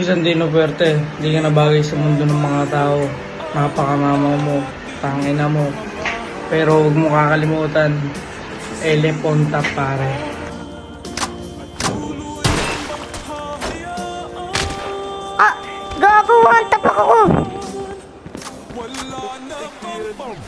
minsan di pwerte, hindi ka nabagay sa mundo ng mga tao. Napakamama mo, tangina mo. Pero huwag mo kakalimutan, Ele Ponta pare. Ah, gago, one tap ako.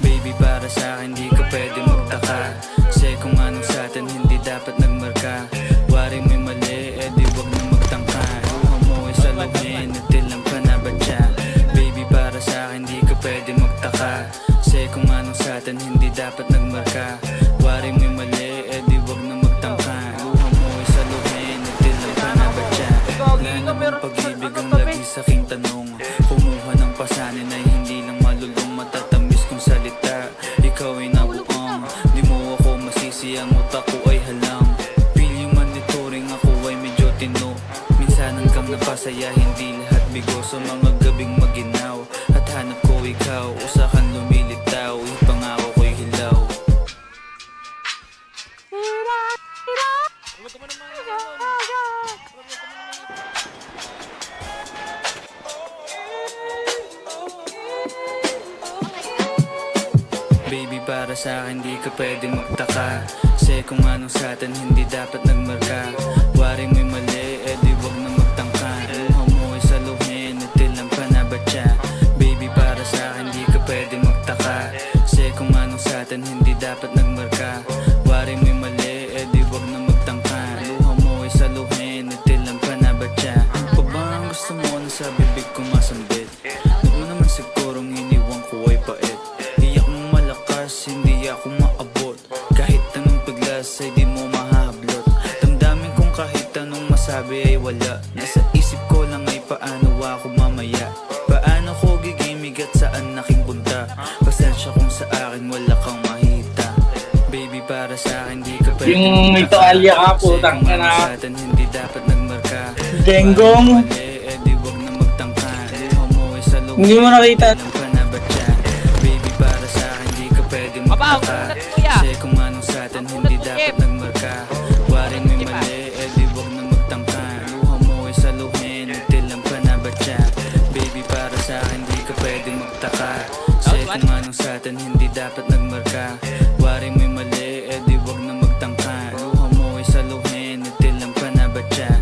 Baby, para sa akin di ka pwede magtaka. Kasi kung anong sa atin hindi dapat nagmarka. Wari mo'y mali, di wag na magtangka. Luha mo ay saluhin, natilang ka na ba siya? Baby, para sa akin di ka pwede magtaka. Kasi kung anong sa atin hindi dapat nagmarka. Wari mo'y mali, di wag na magtangka. Luha mo ay saluhin, natilang ka na ba siya? Wala namang pag-ibig ang lagi sa aking tanong. Kumuha ng pasanin ay hindi lang malulong. Matatamis kong salita, ikaw ay nabuang. Di mo ako masisi, ang utak ko ay halang. Feel yung monitoring, ako ay medyo tino. Minsan hanggang napasaya, hindi lahat bigo. Sa mga gabing maginaw, at hanap ko ikaw. Usakan lumilitaw, ipangako ko'y hilaw. Baby, para sa akin di ka pwede magtaka. Kasi kung anong sa atin hindi dapat nagmarka. Wari mo'y mali, di wag na magtangka. Luha mo ay saluhin, natilang ka na ba siya? Baby, para sa akin di ka pwede magtaka. Kasi kung anong sa atin hindi dapat nagmarka. Wari mo'y mali, di wag na magtangka. Luha mo ay saluhin, natilang ka na ba siya? Pag ba ang gusto mo na sa bibig ko masambit? Huwag mo naman sigurong iniwan ko ay pait. Hindi ako maabot. Kahit anong piglas ay di mo mahablot. Damdamin kong kahit anong masabi ay wala. Nasa isip ko lang ay paano ako mamaya. Paano ko gigimig at saan aking punta. Pasensya kung sa akin wala kang mahita. Baby, para sa akin di ka pwede Yung may toalya ka po, tangka na. sa atin hindi dapat nagmarka. Denggong. Di wag na magtangka. Luha mo ay saluhin. Hindi mo nakita. Baby, para sa akin di ka pwede magtaka. Kasi kung anong sa atin hindi dapat nagmarka. Wari mo'y mali, di wag na magtangka. Luha mo ay saluhin, natilang ka na ba siya? Baby, para sa akin di ka pwede magtaka. Kasi kung anong sa atin hindi dapat nagmarka. Wari mo'y mali, di wag na magtangka. Luha mo ay saluhin, natilang ka na ba siya?